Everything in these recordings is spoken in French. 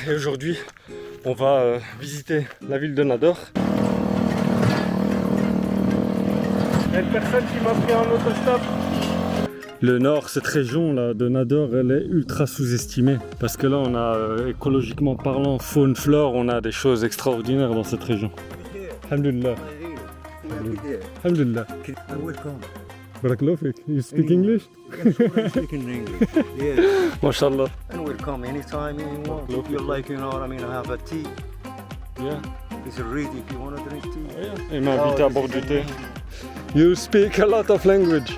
et aujourd'hui on va visiter la ville de Nador. Il y a une personne qui m'a pris en autostop. Le nord, cette région là de Nador, elle est ultra sous-estimée parce que là on a écologiquement parlant, faune, flore, on a des choses extraordinaires dans cette région. Alhamdulillah. Alhamdulillah. Welcome. Barakallahu fik. You speak English? Yes, I'm speaking English. Yes. MashaAllah. And welcome anytime you want. If you like, you know what I mean, have a tea. Yeah. It's ready if you want to drink tea. Oh, yeah. Il m'a invité à boire du thé. You speak a lot of language.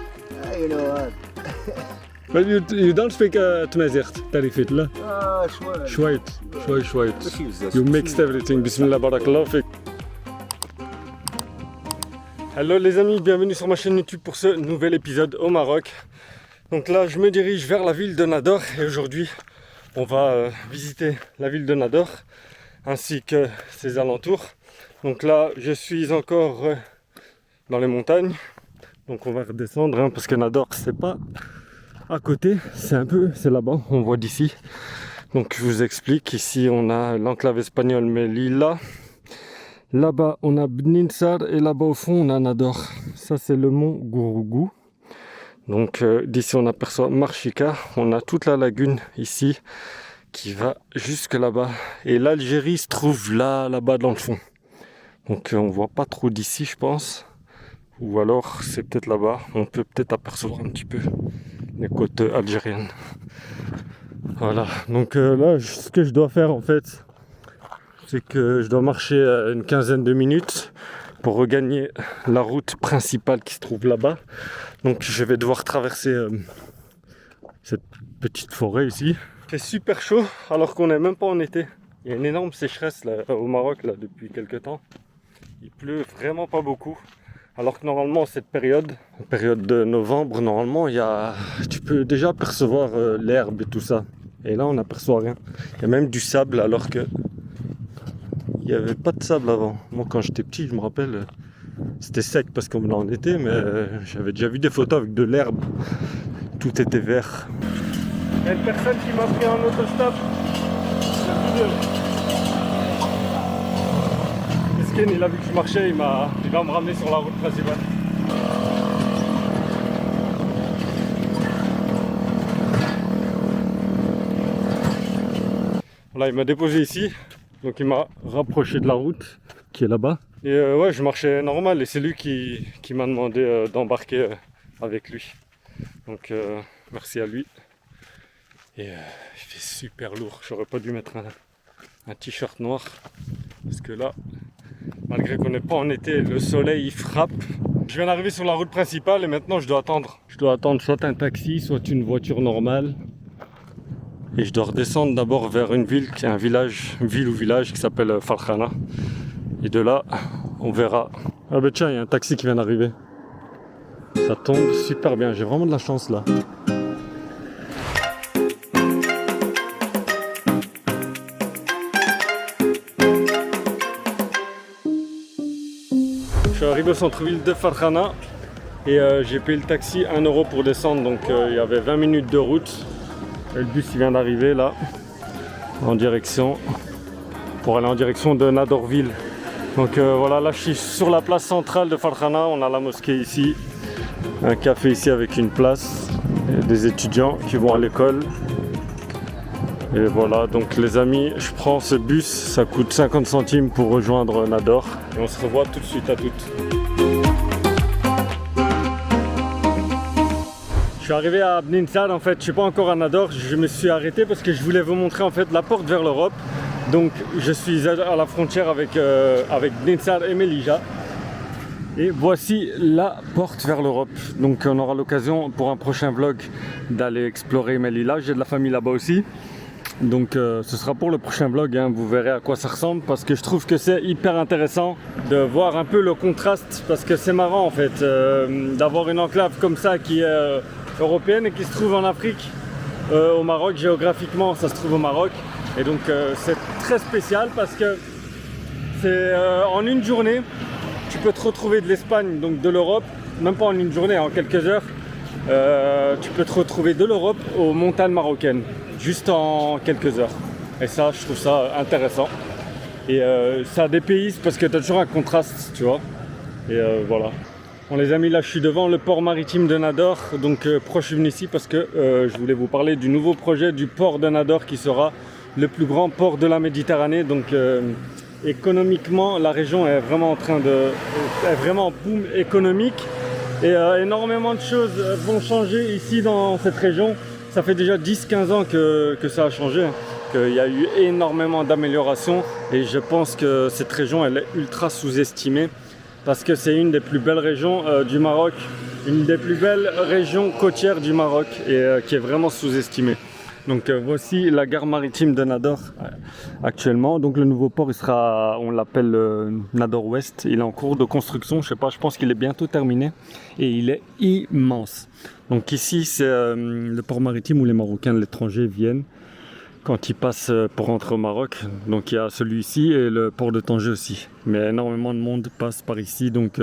You know what? But you don't speak Tmazight, Tarifit, là? شوية. Shwait. You mixed everything. Bismillah, barakallahu fik. Hello les amis, bienvenue sur ma chaîne YouTube pour ce nouvel épisode au Maroc. Donc là, je me dirige vers la ville de Nador et aujourd'hui, on va visiter la ville de Nador ainsi que ses alentours. Donc là, je suis encore dans les montagnes. Donc on va redescendre parce que Nador, c'est pas à côté, c'est là-bas, on voit d'ici. Donc je vous explique, ici on a l'enclave espagnole Melilla. Là-bas, on a Bninsar et là-bas au fond, on a Nador. Ça, c'est le mont Gourougou. Donc d'ici, on aperçoit Marchika. On a toute la lagune ici qui va jusque là-bas. Et l'Algérie se trouve là-bas dans le fond. Donc on voit pas trop d'ici, je pense. Ou alors, c'est peut-être là-bas. On peut peut-être apercevoir un petit peu les côtes algériennes. Voilà. Donc là, ce que je dois faire en fait, c'est que je dois marcher une quinzaine de minutes pour regagner la route principale qui se trouve là-bas. Donc je vais devoir traverser cette petite forêt ici. Il fait super chaud alors qu'on n'est même pas en été. Il y a une énorme sécheresse là, au Maroc là, depuis quelques temps. Il pleut vraiment pas beaucoup. Alors que normalement cette période de novembre, normalement tu peux déjà percevoir l'herbe et tout ça. Et là on n'aperçoit rien. Il y a même du sable alors que il n'y avait pas de sable avant. Moi, quand j'étais petit, je me rappelle, c'était sec parce qu'on venait en été, mais j'avais déjà vu des photos avec de l'herbe. Tout était vert. Il y a une personne qui m'a pris en autostop. Meskin, il a vu que je marchais, il va me ramener sur la route principale. Voilà, il m'a déposé ici. Donc il m'a rapproché de la route qui est là-bas. Et ouais, je marchais normal et c'est lui qui m'a demandé d'embarquer avec lui. Donc merci à lui. Et il fait super lourd. J'aurais pas dû mettre un t-shirt noir. Parce que là, malgré qu'on n'est pas en été, le soleil il frappe. Je viens d'arriver sur la route principale et maintenant je dois attendre. Je dois attendre soit un taxi, soit une voiture normale. Et je dois redescendre d'abord vers une ville ou village qui s'appelle Farkhana. Et de là, on verra. Ah ben tiens, il y a un taxi qui vient d'arriver. Ça tombe super bien, j'ai vraiment de la chance là. Je suis arrivé au centre-ville de Farkhana et j'ai payé le taxi 1 € pour descendre. Donc il y avait 20 minutes de route. Et le bus il vient d'arriver là, pour aller en direction de Nadorville. Donc voilà, là je suis sur la place centrale de Farkhana, on a la mosquée ici, un café ici avec une place, et des étudiants qui vont à l'école. Et voilà, donc les amis, je prends ce bus, ça coûte 50 centimes pour rejoindre Nador. Et on se revoit tout de suite à toutes. Je suis arrivé à Bninsar, en fait, je ne suis pas encore à Nador, je me suis arrêté parce que je voulais vous montrer en fait la porte vers l'Europe. Donc je suis à la frontière avec Bninsar et Melilla. Et voici la porte vers l'Europe. Donc on aura l'occasion pour un prochain vlog d'aller explorer Melilla. J'ai de la famille là-bas aussi. Donc ce sera pour le prochain vlog, hein. Vous verrez à quoi ça ressemble parce que je trouve que c'est hyper intéressant de voir un peu le contraste parce que c'est marrant en fait d'avoir une enclave comme ça qui est européenne et qui se trouve en Afrique, au Maroc. Géographiquement ça se trouve au Maroc et donc c'est très spécial parce que c'est en une journée tu peux te retrouver de l'Espagne, donc de l'Europe, même pas en une journée, en quelques heures, tu peux te retrouver de l'Europe aux montagnes marocaines, juste en quelques heures. Et ça, je trouve ça intéressant. Et ça dépayse parce que tu as toujours un contraste, tu vois. Et voilà. Bon les amis, là je suis devant le port maritime de Nador, donc proche je suis venu ici parce que je voulais vous parler du nouveau projet du port de Nador qui sera le plus grand port de la Méditerranée. Donc économiquement, la région est vraiment en train de... est vraiment boom économique et énormément de choses vont changer ici dans cette région. Ça fait déjà 10-15 ans que ça a changé, hein, qu'il y a eu énormément d'améliorations et je pense que cette région elle est ultra sous-estimée. Parce que c'est une des plus belles régions du Maroc, une des plus belles régions côtières du Maroc et qui est vraiment sous-estimée. Donc voici la gare maritime de Nador actuellement. Donc le nouveau port, il sera, on l'appelle Nador Ouest. Il est en cours de construction, je sais pas, je pense qu'il est bientôt terminé et il est immense. Donc ici c'est le port maritime où les Marocains de l'étranger viennent quand ils passent pour rentrer au Maroc. Donc il y a celui-ci et le port de Tanger aussi. Mais énormément de monde passe par ici, donc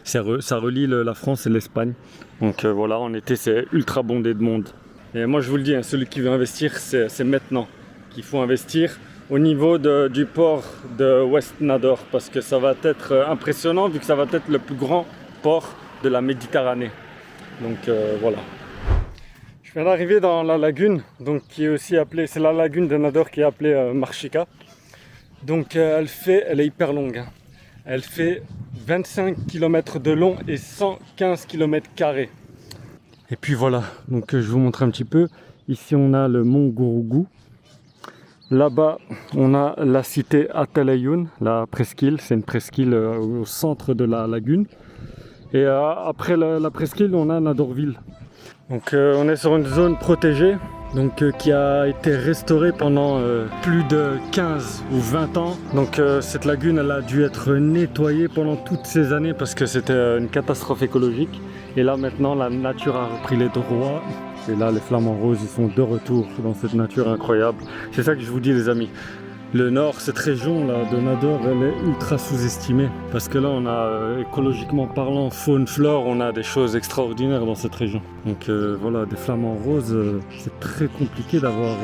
ça relie la France et l'Espagne. Donc voilà, en été c'est ultra bondé de monde. Et moi je vous le dis, hein, celui qui veut investir, c'est maintenant qu'il faut investir au niveau du port de West Nador. Parce que ça va être impressionnant vu que ça va être le plus grand port de la Méditerranée. Donc voilà. Je viens d'arriver dans la lagune, donc qui est aussi appelée, c'est la lagune de Nador qui est appelée Marchika. Donc elle est hyper longue. Hein. Elle fait 25 km de long et 115 km carrés. Et puis voilà, donc je vous montre un petit peu. Ici on a le mont Gourougou. Là-bas on a la cité Atalayoun, la presqu'île. C'est une presqu'île au centre de la lagune. Et après la presqu'île on a Nadorville. Donc on est sur une zone protégée donc, qui a été restaurée pendant plus de 15 ou 20 ans. Donc cette lagune elle a dû être nettoyée pendant toutes ces années parce que c'était une catastrophe écologique. Et là maintenant la nature a repris les droits. Et là les flamants roses ils sont de retour dans cette nature incroyable. C'est ça que je vous dis les amis. Le nord, cette région là de Nador, elle est ultra sous-estimée parce que là on a écologiquement parlant, faune, flore, on a des choses extraordinaires dans cette région. Donc voilà, des flamants roses, c'est très compliqué d'avoir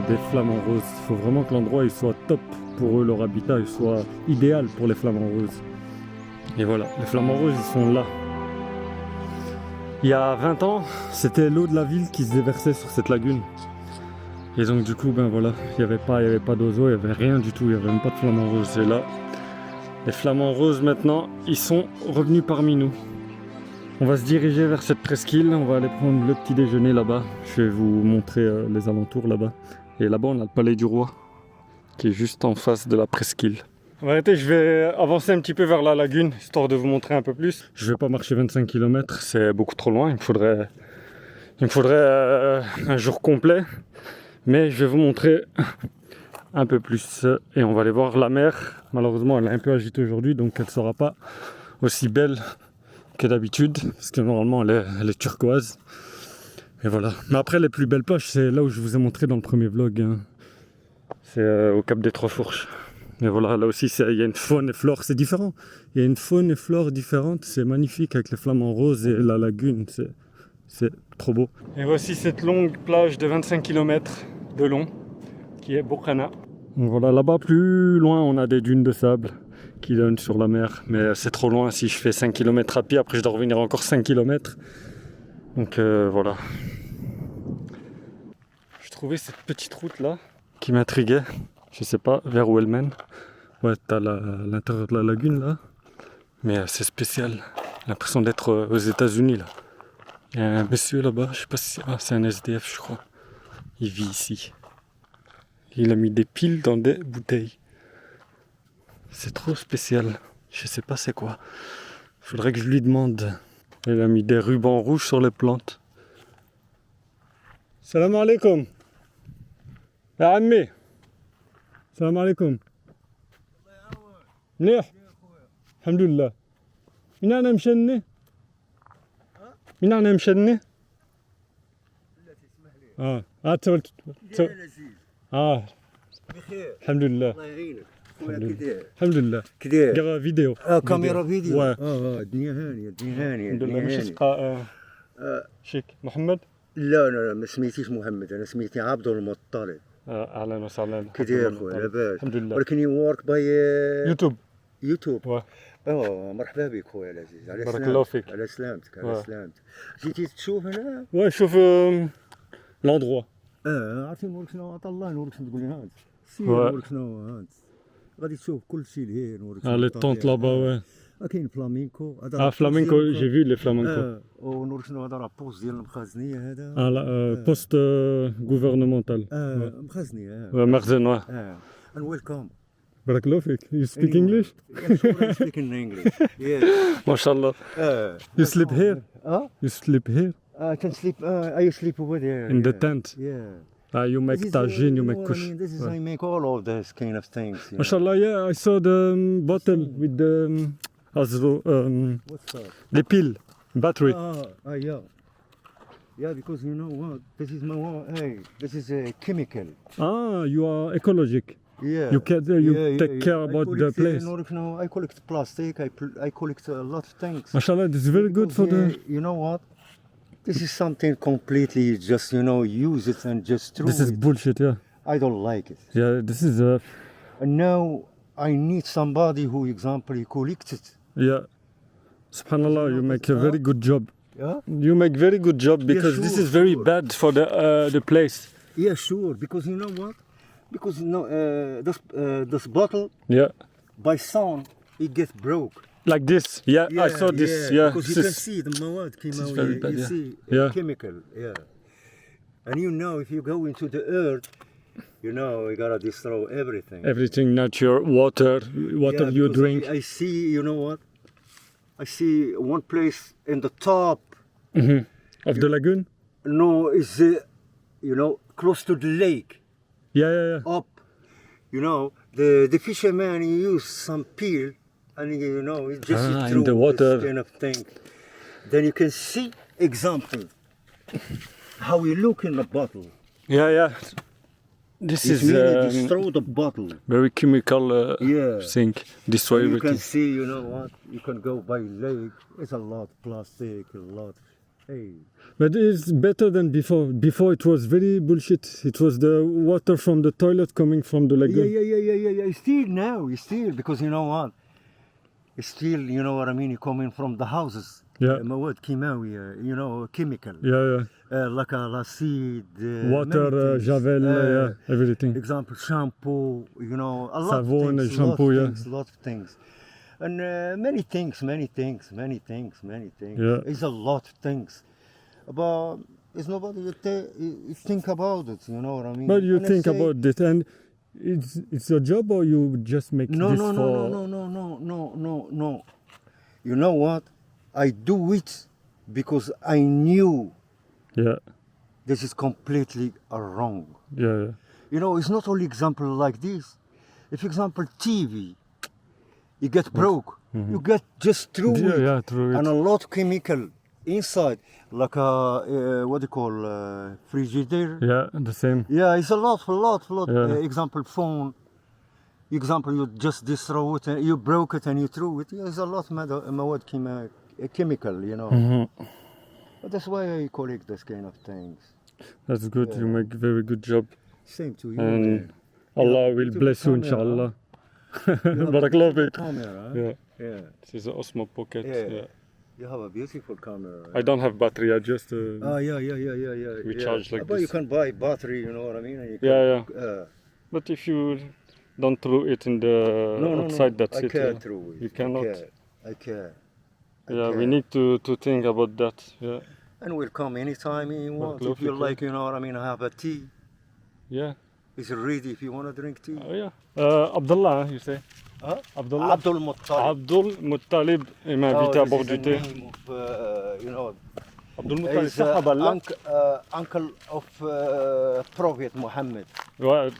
des flamants roses. Il faut vraiment que l'endroit il soit top pour eux, leur habitat il soit idéal pour les flamants roses. Et voilà, les flamants roses ils sont là. Il y a 20 ans, c'était l'eau de la ville qui se déversait sur cette lagune. Et donc du coup, ben voilà, il n'y avait pas d'oiseaux, il n'y avait rien du tout, il n'y avait même pas de flamants roses. Et là, les flamants roses maintenant, ils sont revenus parmi nous. On va se diriger vers cette presqu'île, on va aller prendre le petit déjeuner là-bas. Je vais vous montrer les alentours là-bas. Et là-bas, on a le palais du roi, qui est juste en face de la presqu'île. En vérité, je vais avancer un petit peu vers la lagune, histoire de vous montrer un peu plus. Je ne vais pas marcher 25 km, c'est beaucoup trop loin, il me faudrait un jour complet. Mais je vais vous montrer un peu plus et on va aller voir la mer. Malheureusement elle est un peu agitée aujourd'hui donc elle ne sera pas aussi belle que d'habitude parce que normalement elle est turquoise. Et voilà. Mais après les plus belles plages c'est là où je vous ai montré dans le premier vlog. Hein. C'est au Cap des Trois Fourches. Et voilà, là aussi il y a une faune et flore, c'est différent. Il y a une faune et flore différentes, c'est magnifique avec les flamants roses et la lagune. C'est trop beau. Et voici cette longue plage de 25 km de long qui est Boukhana. Voilà, là-bas plus loin on a des dunes de sable qui donnent sur la mer. Mais c'est trop loin si je fais 5 km à pied, après je dois revenir encore 5 km. Donc voilà. Je trouvais cette petite route là qui m'intriguait. Je sais pas vers où elle mène. Ouais, t'as l'intérieur de la lagune là. Mais c'est spécial. J'ai l'impression d'être aux États-Unis là. Il y a un monsieur là-bas, je sais pas si c'est un SDF je crois. Il vit ici. Il a mis des piles dans des bouteilles. C'est trop spécial. Je sais pas c'est quoi. Faudrait que je lui demande. Il a mis des rubans rouges sur les plantes. Salam alaikum. Ya ammi. Salam alaikum. منيح الحمد لله من أنا مشني من أنا مشني تولت بخير الحمد لله الله يعينك خويا كي الحمد لله داير كرا فيديو كاميرا فيديو واه. الدنيا هانيه الدنيا هانيه الحمد لله الدنيا ماشي هانيه تبقى شيك محمد لا انا ما سميتيش محمد انا سميتي عبد المطلب اهلا وسهلا. كي داير خويا لاباس؟ الحمد لله. ولكن يو ورك باي يوتيوب. يوتيوب. واه. مرحبا بك خويا العزيز. على بارك سلامتك. الله فيك. على سلامتك على واه. سلامتك. جيتي تشوف هنا؟ Ouais, شوف l'endroit. عرفتي نورك شنو عطا الله، نورك شنو تقول لي هانت سير واه. نورك شنو هانت غادي تشوف كل شيء لهيه نورك Ah, les tentes là-bas, ouais. كاين فلامينكو هذا Ah, flamenco, j'ai vu les flamencos. ونورك شنو هذا راه بوست ديال المخازنيه هذا Ah, là, poste gouvernemental. مخازنيه Ouais, Merzen, ouais. and welcome. بارك الله فيك. You speak Anyway. English? Yeah, sure, I speak in English. Yeah. ما شاء الله. You sleep here? You sleep here? I can sleep. I sleep over there. In the yeah. tent? Yeah. Ah, you make This is, tagine, you know make what I kush. mean? This is Ouais. I make all of this kind of things. You ما شاء الله, yeah, I saw the bottle with the What's that? les piles, battery. Yeah. Yeah, because you know what? This is my one. Hey, this is a chemical. Ah, you are ecologic. Yeah. You take care I about collect, the place. I collect plastic. I collect a lot of things. ما شاء الله, this is very good for the... You know what? This is something completely just use it and just throw This is it. bullshit, yeah. I don't like it. Yeah, this is And now I need somebody who, example, collects it. yeah. Subhanallah, you make a very good job. Yeah. You make very good job because this sure, is very sure. bad for the place. Yeah, sure. Because you know what? Because this bottle Yeah. by sound it gets broke. Like this. Yeah, I saw this. Yeah. Because This you can is- see the مواد is very bad, you yeah. see Yeah. chemical. Yeah. And you know if you go into the earth, you know you gotta destroy everything. Everything nature, water Yeah, you because drink. I see, you know what? I see one place in the top. Of the lagoon? No, is close to the lake. Yeah. Up, the fisherman he use some peel and he just Ah, in through the water. this kind of thing. Then you can see example how you look in the bottle. Yeah. This It is really destroy the bottle. very chemical Yeah. thing. Destroy You everything. can see, you know what? You can go by lake. It's a lot of plastic, a lot. Hey. But it's better than before. Before it was very bullshit. It was the water from the toilet coming from the lagoon. Yeah. Still now, still because you know what? It's still, you know what I mean. You coming from the houses. Yeah. مواد كيماوية, chemical. Yeah. Like l'acid. Water, many things. javel, yeah, everything. Example, shampoo. A lot Savon, of things. shampoo, lot of yeah. things, lot of things. And many things. Yeah. It's a lot of things. But it's nobody you think about it, you know what I mean? But you And I think say, about this, and it's your job, or you just make No. this for... No. You know what? I do it because I knew Yeah. this is completely wrong. Yeah. It's not only example like this. If example TV, you get broke, you get just through it. Yeah, through it. And a lot of chemical inside, like what do you call frigidaire. Yeah, the same. Yeah, it's a lot. Yeah. Example phone. Example, you just destroy it, you broke it and you threw it. Yeah, it's a lot of مواد chemical, But that's why I collect this kind of things. That's good. You make very good job. Same to you. And man. Allah Yeah, will to bless you, camera, inshallah. You have Barak a Allah beautiful fik. camera, huh? Yeah. Yeah. This is an Osmo Pocket. Yeah. Yeah. You have a beautiful camera. I don't have battery. I just... Yeah. We charge like But this. you can buy battery, you know what I mean? And you Yeah. But if you don't throw it in the No. outside, that's I it. can't Yeah. through it. You cannot. I can't. Yeah, we need to think about that. Yeah. And we'll come anytime you want. Well, If you okay. like, you know what I mean, I have a tea. Yeah. It's ready if you want to drink tea. Oh, yeah. Abdullah, you say? Huh? Abdullah. Abdul Muttalib. Abdul Muttalib m'a invité à boire du thé. Abdul Muttalib, He's sahaba Allah. uncle of Prophet Muhammad. Ouais,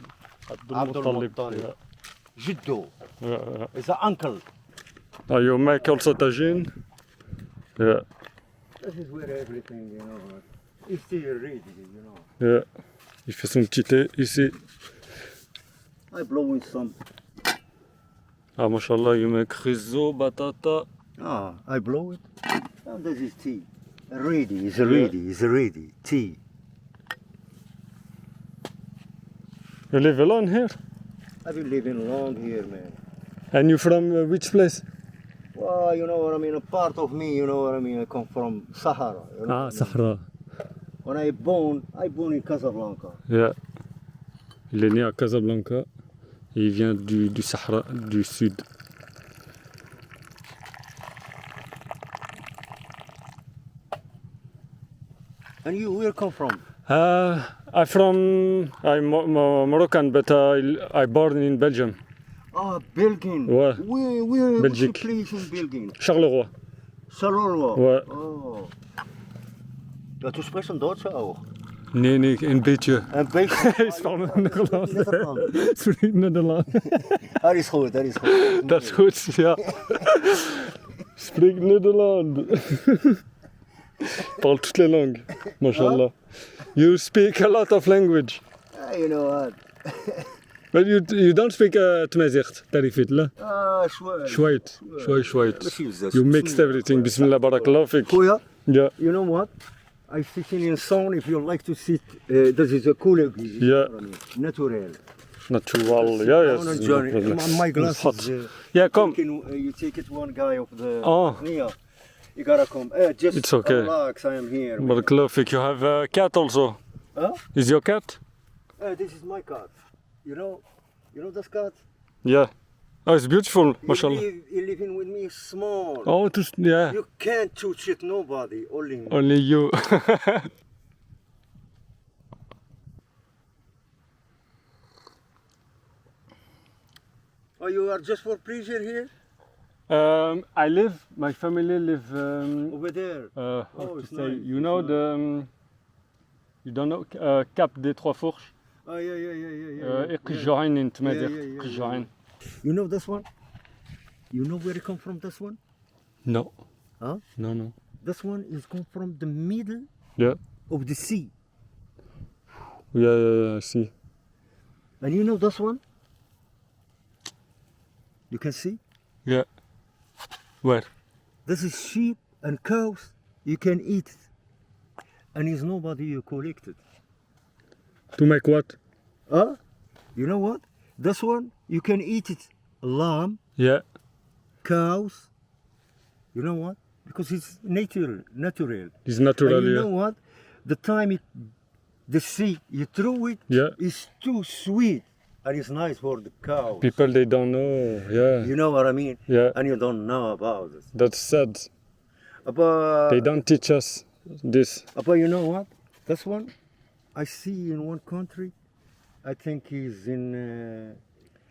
Abdul Abdul Muttalib. Muttalib. Yeah. Jiddo. Yeah. He's an uncle. You make also tagine. Yeah. This is where everything, is still ready, Yeah. Il fait son petit thé ici. I blow in some. Ah, mashallah, you make risotto, batata. I blow it. And this is tea. It's ready. Tea. You live alone here? I've been living long here, man. And you from which place? Well, you know what I mean. A part of me, you know what I mean. I come from Sahara. You know Ah, what I mean? Sahara. When I born in Casablanca. Yeah. Il est né à Casablanca et il vient du Sahara du Sud. And you, where come from? I'm Moroccan, but I born in Belgium. Ah, Belgium. Ouais. Where Belgique. which place in Belgium? Charleroi. Charleroi. Ouais. Oh. Ja, tu spreekt een Duits ook. Nee, een beetje. Een beetje. Ik spreek Nederlands. Nederland. Ik spreek Nederlands. Dat is goed, dat is goed. Dat is goed, ja. Spreek Nederlands. Parle toutes les langues, mashallah. You speak a lot of language. You know what? But you don't speak تمازيغ تعرفيت لا شوية. شويت ماشي بزاف. You mixed everything بسم الله بارك الله فيك. خويا, Yeah. you know what? I sitting in sauna if you like to sit. This is a cooler. Yeah. Natural. Natural. Yeah, On a yes. journey. My It's glass hot. is, Yeah, come. you take it one guy of the. Oh. Yeah. You gotta come. Just It's okay. relax. I am here. بارك الله فيك. You have a cat also. Huh? Is your cat? This is my cat. You know this cat? Yeah. Oh, it's beautiful, mashallah. He living with me small. Oh, yeah. You can't touch it, nobody, only me. Only you. Oh, you are just for pleasure here? My family live. Over there. How to it's say? nice, You it's know nice. you don't know Cap des Trois Fourches? Oh, yeah. Iqjoin in Tmazigh. Yeah. Iqjoin. You know this one? You know where it come from, this one? No. Huh? No. This one is come from the middle Yeah. of the sea. Yeah, I see. And you know this one? You can see? Yeah. Where? This is sheep and cows. You can eat it. And it's nobody you collected. To make what? Huh? You know what? This one, you can eat it. Lamb, Yeah. cows. You know what? Because it's natural. It's And natural. you Yeah. know what? The time the sea, you throw it, Yeah. it's too sweet. And it's nice for the cows. People they don't know. Yeah. You know what I mean? Yeah. And you don't know about it. That's sad. But, They don't teach us this. but you know what? This one, I see in one country, I think he's in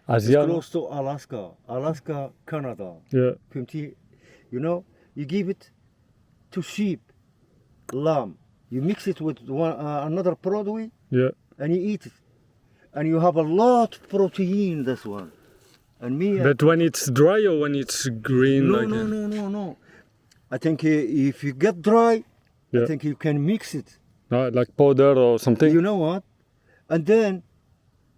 it's Asia. close to Alaska, Canada. Yeah. You know, you give it to sheep, lamb. You mix it with another product Yeah. and you eat it. And you have a lot of protein, this one. And me, But when it's dry or when it's green? no, like no. I think if you get dry, Yeah. I think you can mix it. Like powder or something? You know what? And then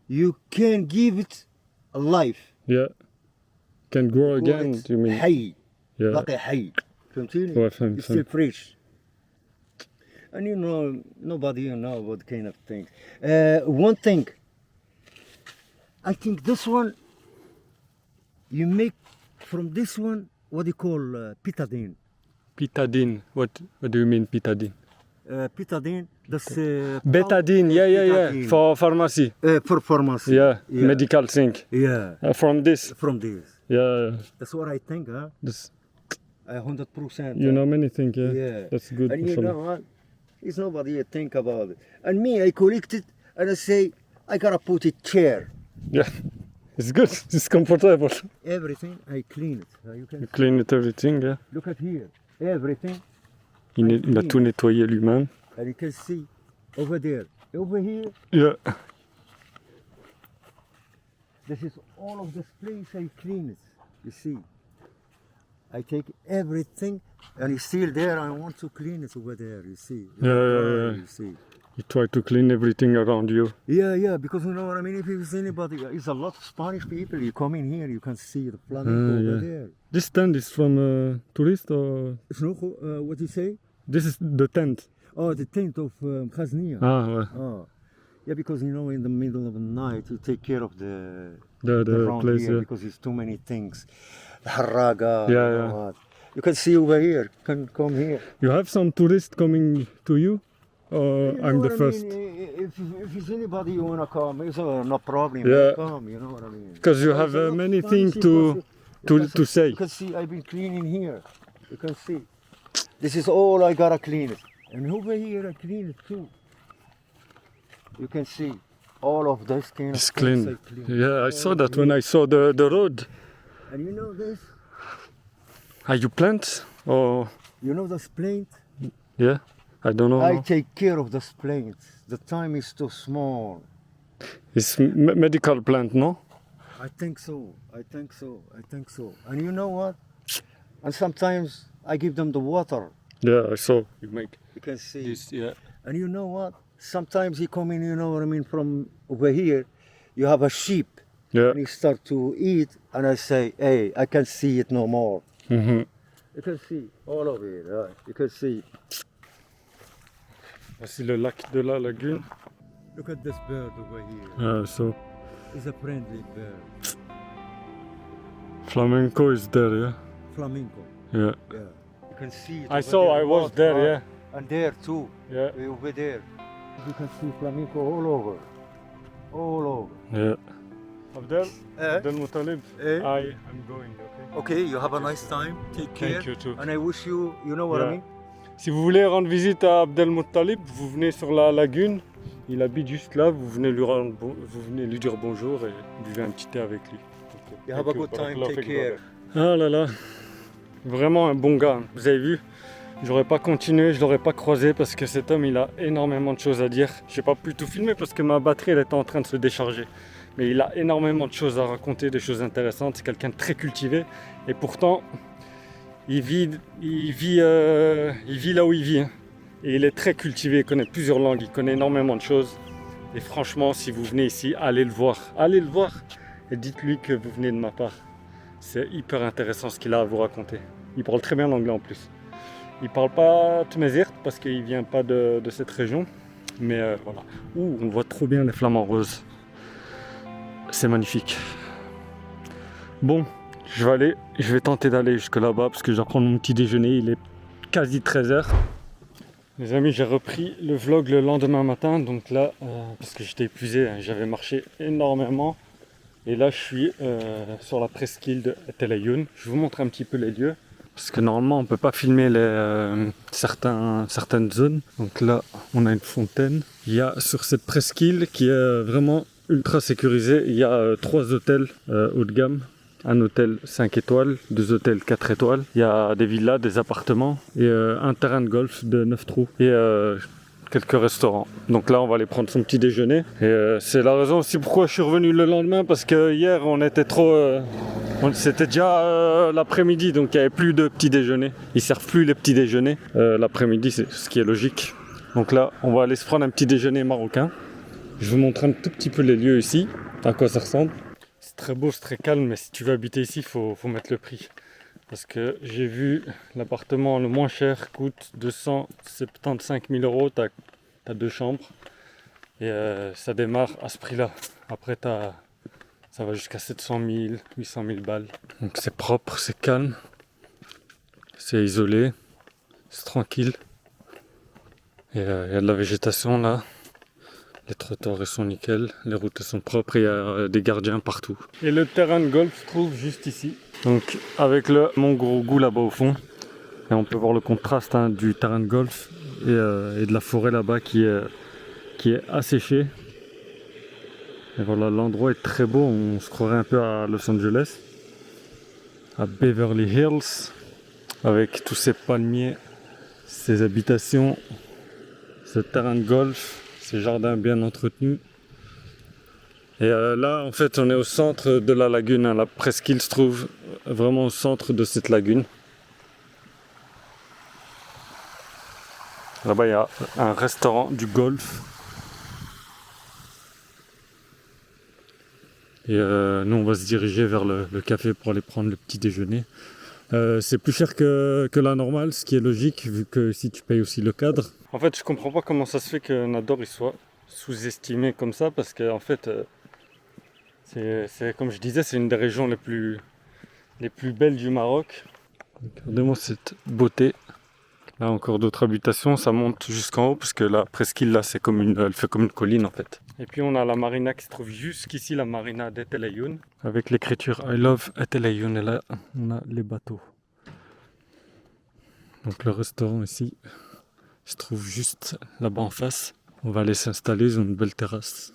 you can give it a life. Yeah. Can grow Call again, it you mean? حي. Yeah. Like a حي. فهمتيني? Ouais, فهمت. It's still fresh. And you know, nobody know what kind of things. One thing, I think this one, you make from this one, what do you call pitadine? Pitadine. What do you mean pitadine? Pitadine, that's... Betadine, yeah. Betadine. For pharmacy. For pharmacy. Yeah. Medical thing. Yeah, From this. from this. Yeah. That's what I think, huh? This, 100%. you know many things, yeah. Yeah. That's good. And you mashallah. know what? It's nobody think about it. And me, I collect it and I say, I gotta put it chair. Yeah. It's good. It's comfortable. Everything, I clean it. You can You clean it everything, yeah. look at here. Everything. Il a tout nettoyé lui-même. And you can see over there. Over here, Yeah. this is all of this place, I clean it. You see. I take everything and it's still there. I want to clean it over there, you see. Yeah. You see. You try to clean everything around you. Yeah, because you know what I mean? If it's anybody, it's a lot of Spanish people. You come in here, you can see the flamenco over yeah. there. This tent is from tourist or? What do you say? This is the tent. Oh, the tent of Khaznia. Ah, ouais. Oh. Yeah, because you know, in the middle of the night, you take care of the the around place. here Yeah. because there's too many things. Harraga. Yeah, you know yeah. what. You can see over here. Can come here. You have some tourists coming to you, or You know I'm the what I first? mean? If it's anybody you wanna come, it's no problem. Yeah. Come. You know what I mean? Because you There's have a lot many of things fancy to places. to say. You can see I've been cleaning here. You can see. This is all I gotta clean it. And over here I clean it too. You can see all of this kind of It's things clean. I clean. Yeah, I saw All that of when it. I saw the road. And you know this? Are you plant or You know this plant? yeah? I don't know. I No. take care of this plant. The time is too small. It's medical plant, no? I think so. I think so. I think so. And you know what? And sometimes I give them the water. Yeah, I saw. You make You can see. this. Yeah. And you know what? Sometimes he come in, you know what I mean, from over here. You have a sheep. Yeah. And he start to eat. And I say, hey, I can see it no more. Mhm. You can see all of it. Right? You can see. Voici le lac de la lagune. Look at this bird over here. So It's a friendly bird. flamenco is there, yeah. Flamingo. Yeah. Yeah. You can see it. I over saw. there, I was both, there, right? yeah. And there too. Yeah. Over there. You can see flamenco all over. All over. Yeah. Abdel, Eh? Abdel Muttalib. Eh? I am going. Okay. Okay, you have a nice time. Take care. Thank you too. And I wish you, you know what Yeah. I mean? Si vous voulez rendre visite à Abdel Muttalib, vous venez sur la lagune. Il habite juste là. Vous venez vous venez lui dire bonjour et buvez un petit thé avec lui. Ok. You have a good time. Take care. Ah là là, vraiment un bon gars. Vous avez vu, j'aurais pas continué, je l'aurais pas croisé parce que cet homme il a énormément de choses à dire. J'ai pas pu tout filmer parce que ma batterie elle était en train de se décharger. Mais il a énormément de choses à raconter, des choses intéressantes. C'est quelqu'un de très cultivé et pourtant il vit là où il vit. Hein. Et il est très cultivé, il connaît plusieurs langues, il connaît énormément de choses. Et franchement, si vous venez ici, allez le voir. Allez le voir et dites-lui que vous venez de ma part. C'est hyper intéressant ce qu'il a à vous raconter. Il parle très bien l'anglais en plus. Il parle pas Tmézirt parce qu'il vient pas de cette région. Mais voilà. Ouh, on voit trop bien les flamants roses. C'est magnifique. Bon, je vais tenter d'aller jusque là-bas parce que je dois prendre mon petit déjeuner. Il est quasi 13h. Les amis, j'ai repris le vlog le lendemain matin. Donc là, parce que j'étais épuisé, hein, j'avais marché énormément. Et là, je suis sur la presqu'île de Tel Ayoun. Je vous montre un petit peu les lieux. Parce que normalement, on ne peut pas filmer certaines zones. Donc là, on a une fontaine. Il y a sur cette presqu'île qui est vraiment ultra sécurisée, il y a 3 hôtels haut de gamme. Un hôtel 5 étoiles, 2 hôtels 4 étoiles. Il y a des villas, des appartements et un terrain de golf de 9 trous. Et quelques restaurants. Donc là, on va aller prendre son petit déjeuner. Et c'est la raison aussi pourquoi je suis revenu le lendemain, parce que hier, on était trop... c'était déjà l'après-midi, donc il n'y avait plus de petit déjeuner. Ils ne servent plus les petits déjeuners. L'après-midi, c'est ce qui est logique. Donc là, on va aller se prendre un petit déjeuner marocain. Je vous montre un tout petit peu les lieux ici, à quoi ça ressemble. C'est très beau, c'est très calme, mais si tu veux habiter ici, il faut mettre le prix. Parce que j'ai vu l'appartement le moins cher coûte 275 000 €, tu as 2 chambres et ça démarre à ce prix-là. Après ça va jusqu'à 700 000, 800 000 balles. Donc c'est propre, c'est calme, c'est isolé, c'est tranquille. Et il y a de la végétation là. Les trottoirs ils sont nickel, les routes sont propres et il y a des gardiens partout. Et le terrain de golf se trouve juste ici. Donc avec le Mont Gros là-bas au fond. Et on peut voir le contraste du terrain de golf et de la forêt là-bas qui est asséchée. Et voilà, l'endroit est très beau, on se croirait un peu à Los Angeles. À Beverly Hills. Avec tous ces palmiers, ces habitations, ce terrain de golf. Ces jardins bien entretenus. Et là, en fait, on est au centre de la lagune. Hein. La presqu'île se trouve vraiment au centre de cette lagune. Là-bas, il y a un restaurant du golf. Et nous, on va se diriger vers le café pour aller prendre le petit déjeuner. C'est plus cher que la normale, ce qui est logique, vu que si tu payes aussi le cadre. En fait, je comprends pas comment ça se fait que Nador il soit sous-estimé comme ça parce qu'en fait, c'est comme je disais, c'est une des régions les plus belles du Maroc. Regardez-moi cette beauté. Là encore d'autres habitations, ça monte jusqu'en haut parce que la presqu'île là elle fait comme une colline en fait. Et puis on a la marina qui se trouve jusqu'ici, la marina d'Etel Ayoun, avec l'écriture I love Etel Ayoun, et là on a les bateaux. Donc le restaurant ici se trouve juste là-bas en face. On va aller s'installer, ils ont une belle terrasse.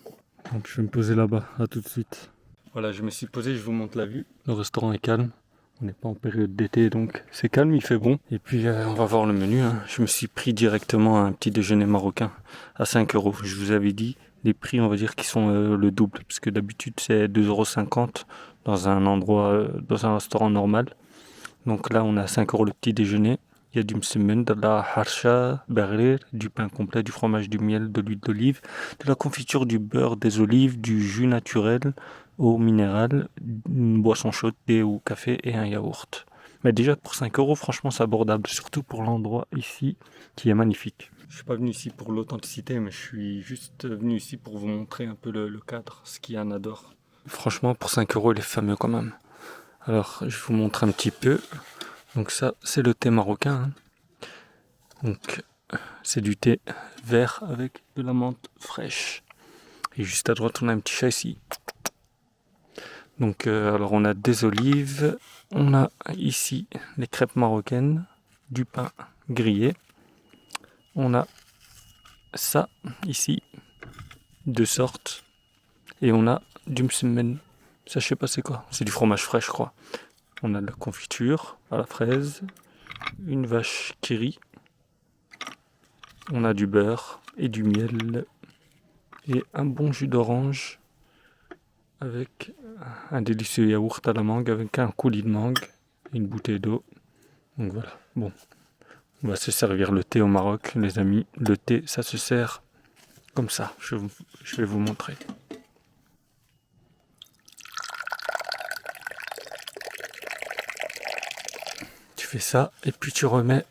Donc je vais me poser là-bas, à tout de suite. Voilà, je me suis posé, je vous montre la vue. Le restaurant est calme. On n'est pas en période d'été, donc c'est calme, il fait bon. Et puis on va voir le menu. Je me suis pris directement un petit déjeuner marocain à 5 €. Je vous avais dit, les prix, on va dire, qui sont le double. Parce que d'habitude, c'est 2,50 € dans un endroit, dans un restaurant normal. Donc là, on a 5 € le petit déjeuner. Il y a du msemen, de la harsha, berrir, du pain complet, du fromage, du miel, de l'huile d'olive, de la confiture, du beurre, des olives, du jus naturel, eau minérale, une boisson chaude, thé ou café et un yaourt. Mais déjà pour 5 €, franchement c'est abordable, surtout pour l'endroit ici qui est magnifique. Je suis pas venu ici pour l'authenticité, mais je suis juste venu ici pour vous montrer un peu le cadre, ce qu'il y a à Nador. Franchement pour 5 € il est fameux quand même. Alors je vous montre un petit peu. Donc ça c'est le thé marocain. Donc c'est du thé vert avec de la menthe fraîche. Et juste à droite on a un petit chat ici. Donc alors on a des olives, on a ici les crêpes marocaines, du pain grillé, on a ça ici, de sortes, et on a du msemen, ça je sais pas c'est quoi, c'est du fromage frais je crois. On a de la confiture à la fraise, une vache qui rit, on a du beurre et du miel, et un bon jus d'orange, avec un délicieux yaourt à la mangue, avec un coulis de mangue, et une bouteille d'eau. Donc voilà, bon, on va se servir le thé au Maroc, les amis. Le thé, ça se sert comme ça, je vais vous montrer. Tu fais ça, et puis tu remets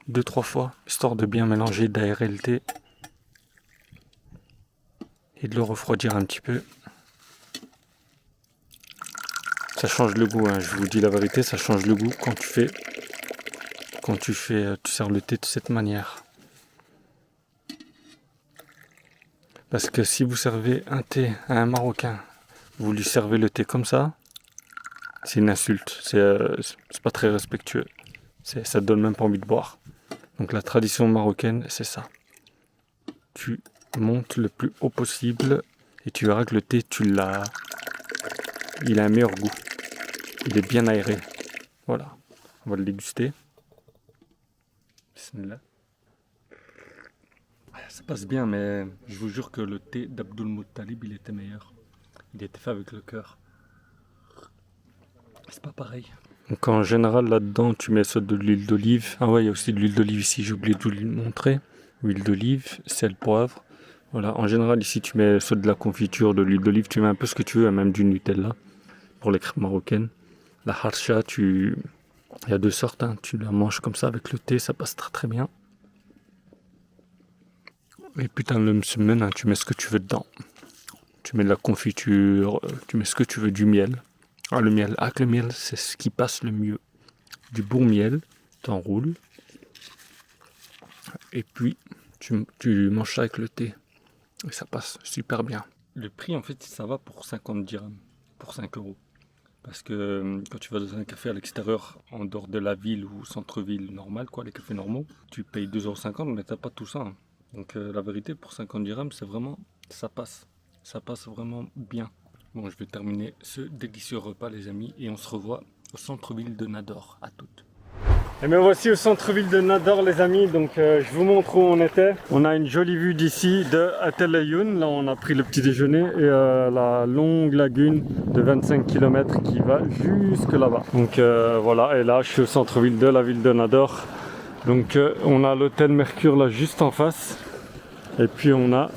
2-3 fois, histoire de bien mélanger, d'aérer le thé, et de le refroidir un petit peu. Ça change le goût, je vous dis la vérité, ça change le goût quand tu sers le thé de cette manière. Parce que si vous servez un thé à un Marocain, vous lui servez le thé comme ça, c'est une insulte, c'est pas très respectueux, ça te donne même pas envie de boire. Donc la tradition marocaine, c'est ça. Tu montes le plus haut possible et tu verras que le thé, il a un meilleur goût. Il est bien aéré. Voilà. On va le déguster. Bismillah. Ça passe bien, mais je vous jure que le thé d'Abdul Muttalib, il était meilleur. Il était fait avec le cœur. C'est pas pareil. Donc en général, là-dedans, tu mets soit de l'huile d'olive. Ah ouais, il y a aussi de l'huile d'olive ici, j'ai oublié de vous le montrer. Huile d'olive, sel, poivre. Voilà, en général, ici, tu mets soit de la confiture, de l'huile d'olive, tu mets un peu ce que tu veux, même du Nutella, pour les crêpes marocaines. La harsha, il y a 2 sortes, tu la manges comme ça avec le thé, ça passe très très bien. Et puis le msemen, tu mets ce que tu veux dedans. Tu mets de la confiture, tu mets ce que tu veux, du miel. Le miel, avec le miel, c'est ce qui passe le mieux. Du bon miel, t'enroules. Et puis, tu manges ça avec le thé. Et ça passe super bien. Le prix, en fait, ça va pour 50 dirhams, pour 5 €. Parce que quand tu vas dans un café à l'extérieur, en dehors de la ville ou centre-ville normal, les cafés normaux, tu payes 2,50 €, mais t'as pas tout ça. Donc la vérité, pour 50 dirhams, c'est vraiment, ça passe vraiment bien. Bon, je vais terminer ce délicieux repas, les amis, et on se revoit au centre-ville de Nador. À toutes. Et bien voici au centre-ville de Nador, les amis. Donc je vous montre où on était. On a une jolie vue d'ici de Etel Ayoun. Là, on a pris le petit déjeuner et la longue lagune de 25 km qui va jusque là-bas. Donc voilà, et là, je suis au centre-ville de la ville de Nador. Donc on a l'hôtel Mercure là juste en face. Et puis on a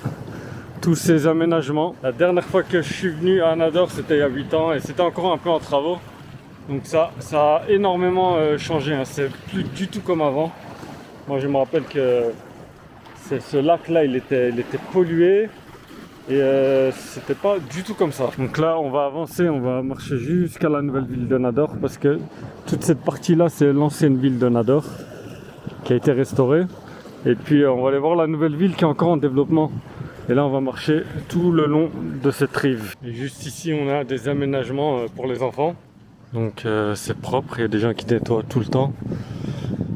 tous ces aménagements. La dernière fois que je suis venu à Nador, c'était il y a 8 ans et c'était encore un peu en travaux. Donc ça a énormément changé, c'est plus du tout comme avant. Moi je me rappelle que ce lac là il était pollué, Et c'était pas du tout comme ça. Donc là, on va avancer, on va marcher jusqu'à la nouvelle ville de Nador parce que toute cette partie-là, c'est l'ancienne ville de Nador qui a été restaurée. Et puis on va aller voir la nouvelle ville qui est encore en développement. Et là, on va marcher tout le long de cette rive. Et juste ici, on a des aménagements pour les enfants. Donc c'est propre, il y a des gens qui nettoient tout le temps.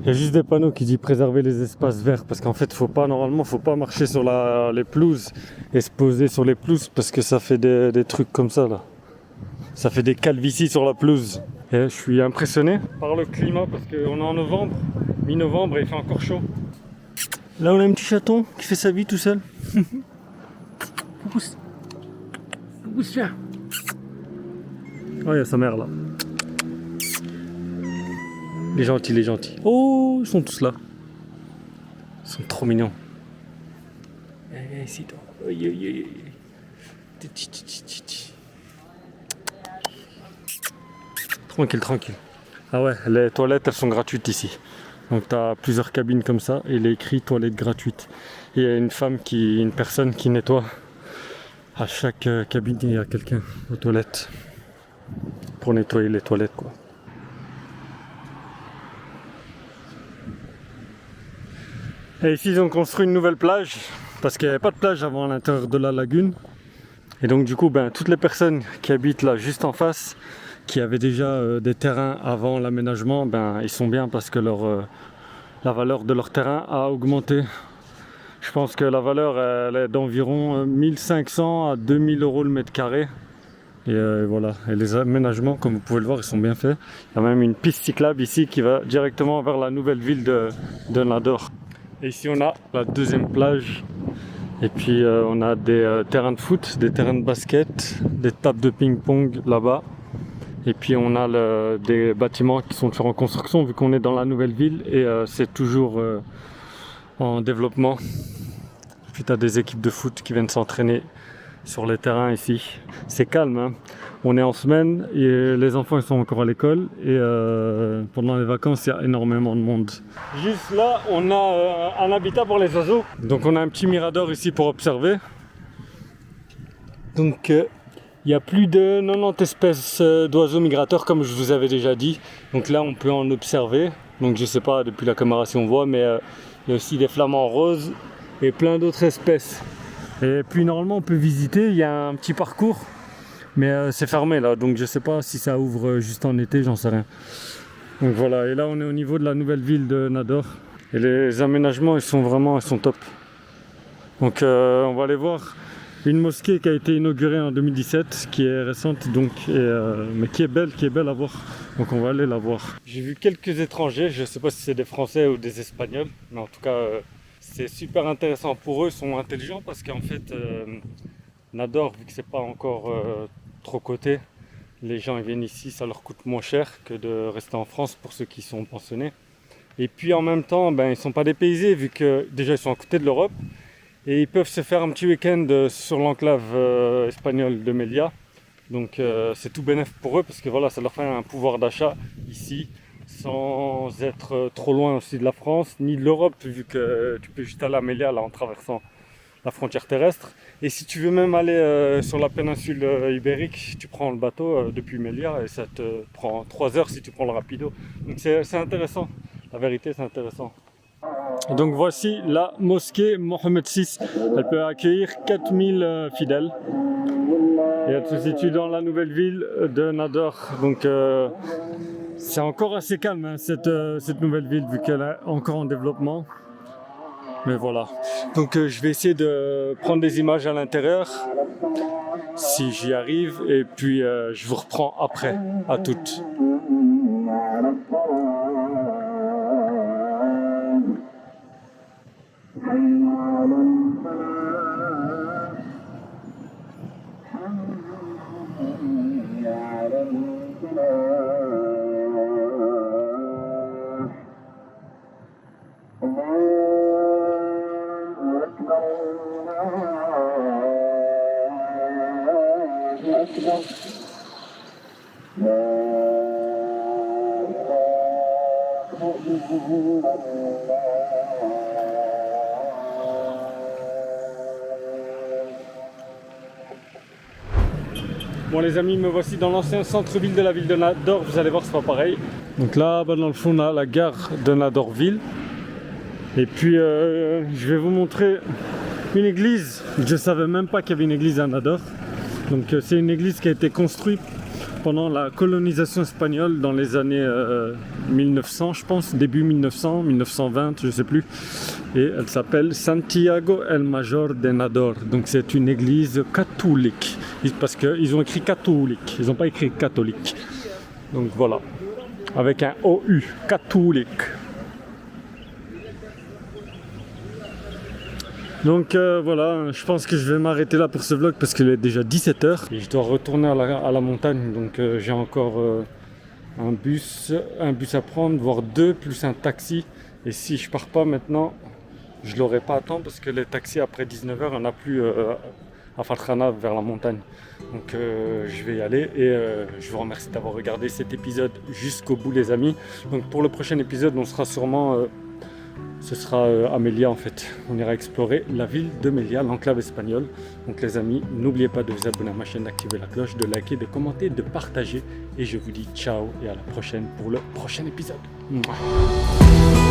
Il y a juste des panneaux qui disent préserver les espaces verts parce qu'en fait, normalement, faut pas marcher sur les pelouses et se poser sur les pelouses parce que ça fait des trucs comme ça là. Ça fait des calvities sur la pelouse. Et je suis impressionné par le climat parce qu'on est en novembre, mi-novembre et il fait encore chaud. Là, on a un petit chaton qui fait sa vie tout seul. Pousse, viens. Oh, il y a sa mère là. Les gentils, les gentils. Oh, ils sont tous là. Ils sont trop mignons. Ici, toi. Tranquille, tranquille. Ah ouais, les toilettes, elles sont gratuites ici. Donc tu as plusieurs cabines comme ça et il est écrit toilettes gratuites. Et il y a une personne qui nettoie. À chaque cabine, il y a quelqu'un aux toilettes pour nettoyer les toilettes, quoi. Et ici, ils ont construit une nouvelle plage parce qu'il n'y avait pas de plage avant à l'intérieur de la lagune. Et donc, du coup, toutes les personnes qui habitent là juste en face, qui avaient déjà des terrains avant l'aménagement, ils sont bien parce que la valeur de leur terrain a augmenté. Je pense que la valeur elle est d'environ 1500 à 2000 euros le mètre carré. Et voilà, et les aménagements, comme vous pouvez le voir, ils sont bien faits. Il y a même une piste cyclable ici qui va directement vers la nouvelle ville de Nador. Et ici on a la deuxième plage. Et puis on a des terrains de foot, des terrains de basket, des tables de ping-pong là-bas. Et puis on a des bâtiments qui sont toujours en construction vu qu'on est dans la nouvelle ville et c'est toujours en développement. Puis tu as des équipes de foot qui viennent s'entraîner sur les terrains ici. C'est calme, hein. On est en semaine et les enfants ils sont encore à l'école et pendant les vacances il y a énormément de monde. Juste là on a un habitat pour les oiseaux. Donc on a un petit mirador ici pour observer. Donc il y a plus de 90 espèces d'oiseaux migrateurs comme je vous avais déjà dit. Donc là on peut en observer. Donc je sais pas depuis la caméra si on voit mais il y a aussi des flamants roses et plein d'autres espèces. Et puis normalement on peut visiter, il y a un petit parcours. Mais c'est fermé là, donc je sais pas si ça ouvre juste en été, j'en sais rien. Donc voilà, et là on est au niveau de la nouvelle ville de Nador. Et les aménagements ils sont top. Donc on va aller voir une mosquée qui a été inaugurée en 2017, qui est récente donc, mais qui est belle à voir. Donc on va aller la voir. J'ai vu quelques étrangers, je sais pas si c'est des Français ou des Espagnols, mais en tout cas c'est super intéressant pour eux, ils sont intelligents parce qu'en fait Nador, vu que c'est pas encore trop coté, les gens ils viennent ici, ça leur coûte moins cher que de rester en France pour ceux qui sont pensionnés. Et puis en même temps, ils sont pas dépaysés vu que déjà ils sont à côté de l'Europe et ils peuvent se faire un petit week-end sur l'enclave espagnole de Melilla. Donc c'est tout bénéf pour eux parce que voilà, ça leur fait un pouvoir d'achat ici sans être trop loin aussi de la France ni de l'Europe vu que tu peux juste aller à Melilla là en traversant la frontière terrestre. Et si tu veux même aller sur la péninsule ibérique, tu prends le bateau depuis Melilla et ça te prend 3 heures si tu prends le rapido. Donc c'est intéressant, la vérité c'est intéressant. Et donc voici la mosquée Mohammed VI, elle peut accueillir 4000 fidèles. Et elle se situe dans la nouvelle ville de Nador. Donc c'est encore assez calme hein, cette nouvelle ville vu qu'elle est encore en développement. Mais voilà, donc je vais essayer de prendre des images à l'intérieur, si j'y arrive, et puis je vous reprends après, à toutes. Bon les amis, me voici dans l'ancien centre-ville de la ville de Nador. Vous allez voir, c'est pas pareil. Donc là, dans le fond, on a la gare de Nadorville. Et puis, je vais vous montrer une église. Je savais même pas qu'il y avait une église à Nador. Donc c'est une église qui a été construite pendant la colonisation espagnole dans les années 1900, je pense, début 1900, 1920, je sais plus. Et elle s'appelle Santiago el Mayor de Nador. Donc c'est une église catholique. Parce qu'ils ont écrit catholique, ils n'ont pas écrit catholique. Donc voilà, avec un OU, catholique. Donc voilà, je pense que je vais m'arrêter là pour ce vlog parce qu'il est déjà 17h et je dois retourner à la montagne. Donc j'ai encore un bus à prendre, voire deux, plus un taxi. Et si je pars pas maintenant, je l'aurai pas à temps parce que les taxis après 19h, on n'a plus à Faltrana vers la montagne. Donc je vais y aller et je vous remercie d'avoir regardé cet épisode jusqu'au bout les amis. Donc pour le prochain épisode, on sera sûrement... ce sera à Melilla en fait. On ira explorer la ville de Melilla, l'enclave espagnole. Donc les amis, n'oubliez pas de vous abonner à ma chaîne, d'activer la cloche, de liker, de commenter, de partager. Et je vous dis ciao et à la prochaine pour le prochain épisode. Mouah.